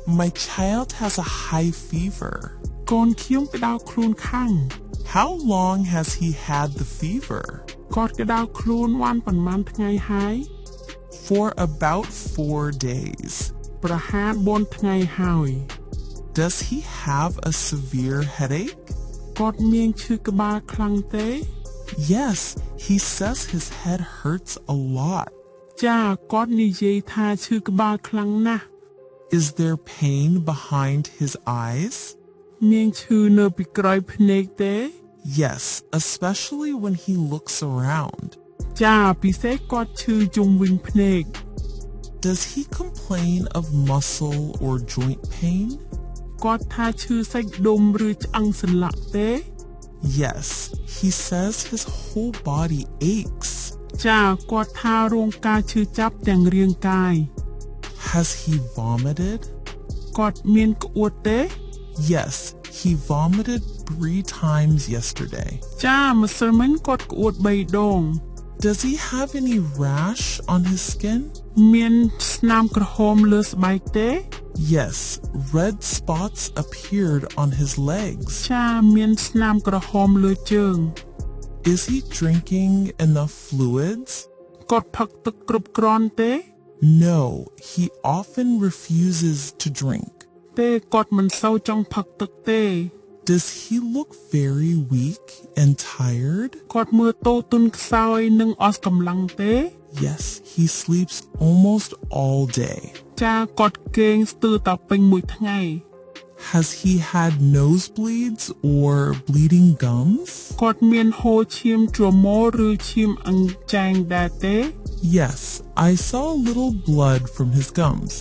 My child has a high fever. កូនខ្ញុំក្តៅខ្លួនខ្លាំង How long has he had the fever? គាត់ក្តៅខ្លួនវ៉ាន់ប៉ុន្មានថ្ងៃហើយ For about 4 days. ប្រហែល4ថ្ងៃហើយ Does he have a severe headache? គាត់មានឈឺក្បាលខ្លាំងទេ Yes, he says his head hurts a lot. ចាគាត់និយាយថាឈឺក្បាលខ្លាំងណាស់ Is there pain behind his eyes? មានឈឺនៅពីក្រោយភ្នែកទេ Yes, especially when he looks around. ចាពិសេសគាត់ឈឺជុំវិញភ្នែក Does he complain of muscle or joint pain? គាត់ថាឈឺសាច់ដុំឬឆ្អឹងសន្លាក់ទេ Yes, he says his whole body aches. ចាគាត់ថារងការឈឺចាប់ទាំងរាងកាយ Has he vomited? គាត់មានក្អួតទេ Yes, he vomited 3 times yesterday. ចាម្សិលមិញគាត់ក្អួត3ដង Does he have any rash on his skin? មានស្នាមក្រហមលើស្បែកទេ Yes, red spots appeared on his legs. ចាមានស្នាមក្រហមលើជើង Is he drinking enough fluids? គាត់ផឹកទឹកគ្រប់គ្រាន់ទេ No, he often refuses to drink. ទេគាត់មិនសូវចង់ផឹកទឹកទេ Does he look very weak and tired? គាត់មើលតូទុនខ្សោយនិងអស់កម្លាំងទេ Yes, he sleeps almost all day. ចាគាត់គេងស្ទើរតែពេញមួយថ្ងៃ Has he had nosebleeds or bleeding gums? គាត់មានហូរឈាមទ្រមោឬឈាមអង្ចែងដែរទេ Yes, I saw a little blood from his gums.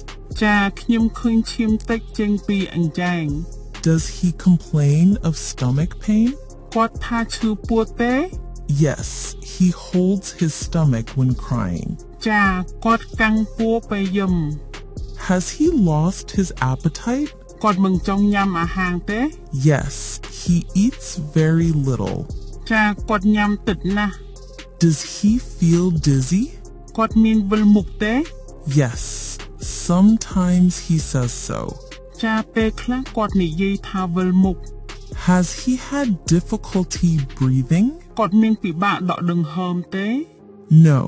ចាខ្ញុំឃើញឈាមតិចចេញពីអង្ចែង Does he complain of stomach pain? គាត់ថាឈឺពោះទេ Yes, he holds his stomach when crying. ចាគាត់កាន់ពោះពេលយំ Has he lost his appetite? គាត់មិនចង់ញ៉ាំអាហារទេ Yes, he eats very little. ចាគាត់ញ៉ាំតិចណាស់ Does he feel dizzy? គាត់មានវិលមុខទេ Yes, sometimes he says so. ចាពេលខ្លះគាត់និយាយថាវិលមុខ Has he had difficulty breathing? គាត់មានពិបាកដកដង្ហើមទេ No,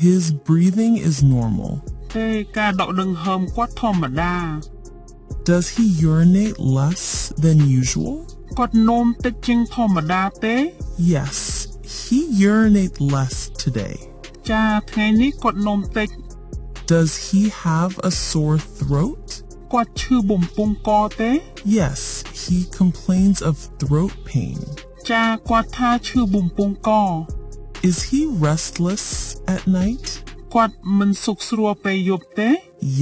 his breathing is normal. ទេការដកដង្ហើមគាត់ធម្មតា Does he urinate less than usual? គាត់នោមតិចជាងធម្មតាទេ Yes, he urinates less today. ចាថ្ងៃនេះគាត់នោមតិច Does he have a sore throat? គាត់ឈឺបំពង់កទេ Yes, he complains of throat pain. ចាគាត់ថាឈឺបំពង់ក Is he restless at night? គាត់មិនសុខស្រួលពេលយប់ទេ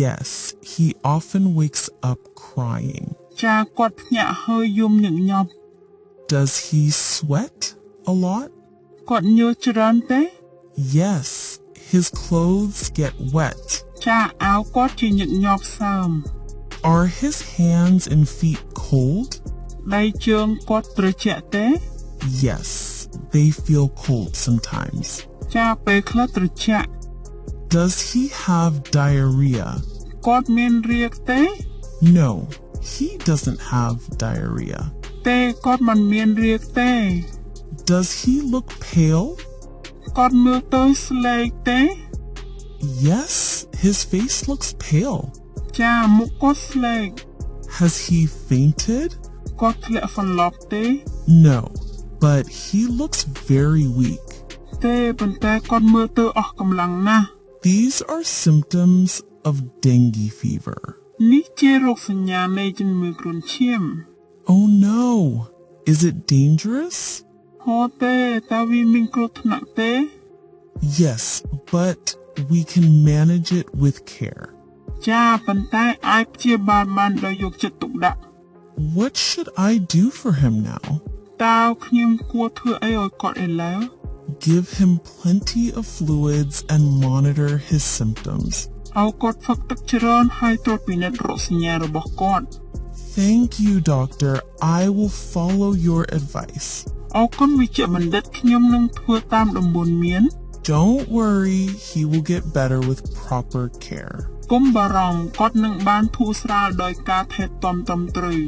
Yes, he often wakes up crying. ចាគាត់ភ្ញាក់ហើយយំញឹកញាប់ Does he sweat a lot? គាត់ញើសច្រើនទេ Yes, his clothes get wet. ចាអាវគាត់ជាញឹកញាប់សើម Are his hands and feet cold? ដៃជើងគាត់ត្រជាក់ទេ Yes, they feel cold sometimes. ចាពេលខ្លះត្រជាក់ Does he have diarrhea? គាត់មានរាគទេ No, he doesn't have diarrhea. ទេគាត់មិនមានរាគទេ Does he look pale? គាត់មើលទៅស្លេកទេ Yes, his face looks pale. ចាមុខគាត់ស្លេក Has he fainted? គាត់ធ្លាក់សន្លប់ទេ No, but he looks very weak. ទេប៉ុន្តែគាត់មើលទៅអស់កម្លាំងណាស់ These are symptoms of dengue fever. នេះជារោគសញ្ញានៃជំងឺគ្រុនឈាម Oh no, is it dangerous? ហូទេតើវាមានគ្រោះថ្នាក់ទេ Yes, but we can manage it with care. ចាប៉ុន្តែអាចព្យាបាលបានដោយយកចិត្តទុកដាក់ What should I do for him now? តើខ្ញុំគួរធ្វើអីឲ្យគាត់ឥឡូវ Give him plenty of fluids and monitor his symptoms. ឲ្យគាត់ផឹកទឹកច្រើនហើយត្រួតពិនិត្យរោគសញ្ញារបស់គាត់ Thank you, doctor. I will follow your advice. អរគុណវិជ្ជបណ្ឌិតខ្ញុំនឹងធ្វើតាមដំបូន្មាន Don't worry, he will get better with proper care. កុំបារម្ភគាត់នឹងបានធូរស្រាលដោយការថែទាំត្រឹមត្រូវ